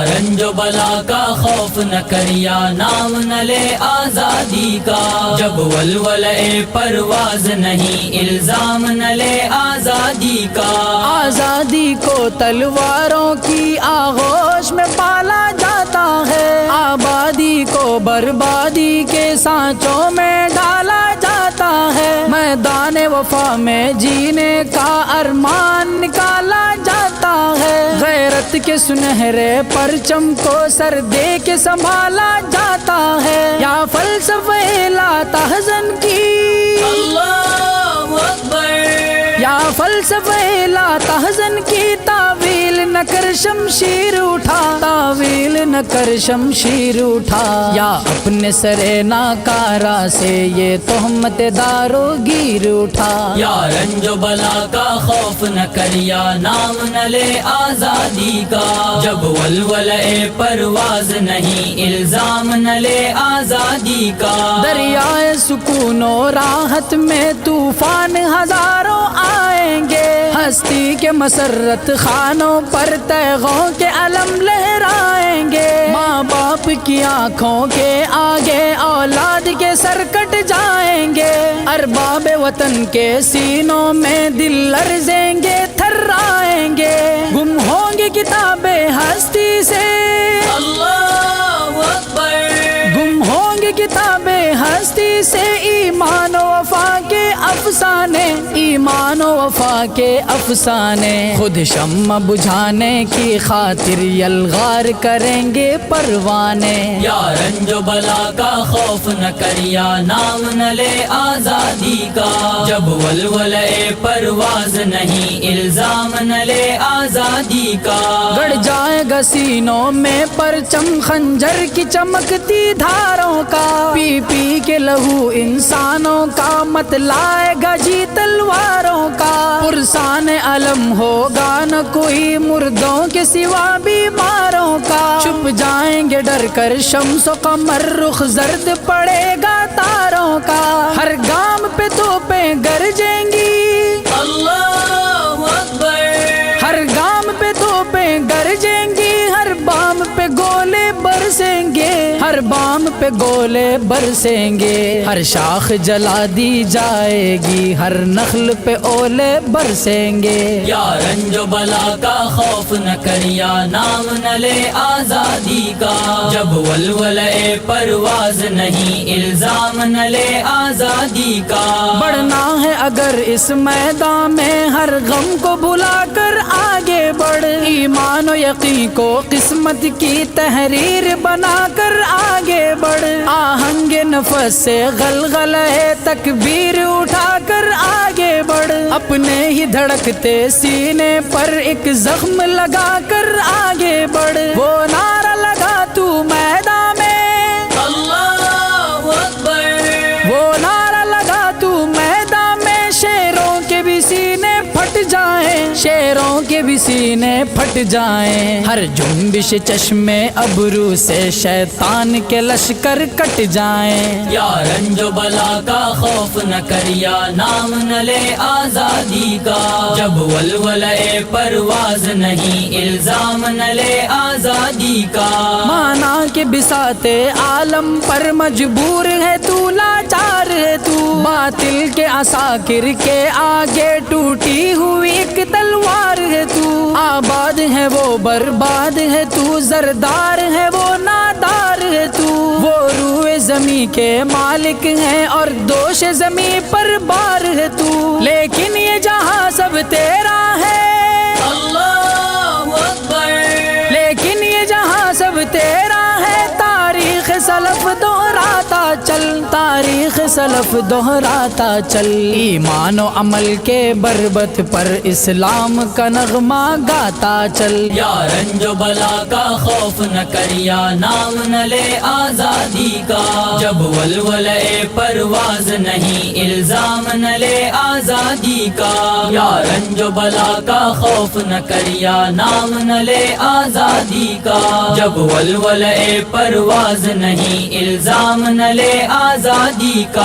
رنج و بلا کا خوف نہ کر یا نام نہ لے آزادی کا، جب ولولے پرواز نہیں الزام نہ لے آزادی کا۔ آزادی کو تلواروں کی آغوش میں پالا جاتا ہے، آبادی کو بربادی کے سانچوں میں ڈالا جاتا ہے، میدان وفا میں جینے کا ارمان نکالا جاتا ہے، غیرت کے سنہرے پرچم کو سر دے کے سنبھالا جاتا ہے، یا فلسفہ لا تحزن کی اللہ اکبر، یا فلسفہ لا تحزن کی تعویل نہ کر شمشیر اٹھا، تعویل نہ کر شمشیر اٹھا، یا اپنے سر ناکارہ سے یہ تہمت دارو گیر اٹھا۔ یا رنج و بلا کا خوف نہ کر یا نام نہ لے آزادی کا، جب ولولے پرواز نہیں الزام نہ لے آزادی کا۔ دریائے سکون و راحت میں طوفان ہزاروں آئیں گے، ہستی کے مسرت خانوں پر تیغوں کے علم لہرائیں گے، ماں باپ کی آنکھوں کے آگے اولاد کے سر کٹ جائیں گے، ارباب وطن کے سینوں میں دل لرزیں گے تھرائیں گے، گم ہوں گی کتابیں ہستی سے اللہ اکبر، گم ہوں گی کتابیں ہستی سے، ایمان و وفا کے افسانے، ایمان و وفا کے افسانے، خود شمع بجھانے کی خاطر یلغار کریں گے پروانے۔ یا رنج و بلا کا خوف نہ کر یا نام نہ لے آزادی کا، جب ولولے پرواز نہیں الزام نہ لے آزادی کا۔ گڑ جائے گا سینوں میں پرچم خنجر کی چمکتی دھاروں کا، پی پی کے لہو انسانوں کا مت لائے گا جی تلواروں کا، پرسان علم ہوگا نہ کوئی مردوں کے سوا بیماروں کا، چھپ جائیں گے ڈر کر شمس و قمر، رخ زرد پڑے گا تاروں کا، ہر گام پہ توپیں گرجیں گی اللہ اکبر، ہر گام پہ توپیں گرجیں گی، ہر بام پہ گولے برسیں گے، ہر بام پہ گولے برسیں گے، ہر شاخ جلا دی جائے گی، ہر نخل پہ اولے برسیں گے۔ یا رنج و بلا کا خوف نہ کر یا نام نہ لے آزادی کا، جب ولولے پرواز نہیں الزام نہ لے آزادی کا۔ بڑھنا ہے اگر اس میدان میں ہر غم کو بھلا کر آگے بڑھ، ایمان و یقین کو قسمت کی تحریر بنا کر آگے بڑھ، آہنگ نفس سے غلغلہ تکبیر اٹھا کر آگے بڑھ، اپنے ہی دھڑکتے سینے پر ایک زخم لگا کر آگے بڑھ، وہ نعرہ لگا تو میدان میں اللہ اکبر، وہ نعرہ لگا تو میدان میں، شیروں کے بھی سینے پھٹ جائیں، شیروں کے بھی سینے پھٹ جائیں، ہر جنبش چشمے ابرو سے شیطان کے لشکر کٹ جائیں۔ یا رنج و بلا کا خوف نہ کر یا نام نہ لے آزادی کا، جب ولولے پرواز نہیں الزام نہ لے آزادی کا۔ مانا کہ بساط عالم پر مجبور ہے تو، لاچار ہے تو، باطل کے عساکر کے آگے ٹوٹی ہوئی ایک تلوار ہے تو، آباد ہے وہ برباد ہے تو، زردار ہے وہ نادار ہے تو، وہ روئے زمیں کے مالک ہیں اور دوش زمیں پر بار ہے تو، لیکن یہ جہاں سب تیرا ہے اللہ اکبر، لیکن یہ جہاں سب تیرا ہے، تاریخ سلف دہراتا چل، تاریخ سلف دہراتا چل، ایمان و عمل کے بربط پر اسلام کا نغمہ گاتا چل۔ یا رنج و بلا کا خوف نہ کر یا نام نہ لے آزادی کا، جب ولولے پرواز نہیں الزام نہ لے آزادی کا۔ یا رنج و بلا کا خوف نہ کر یا نام نہ لے آزادی کا، جب ولولے پرواز نہیں الزام نہ لے آزادی کا۔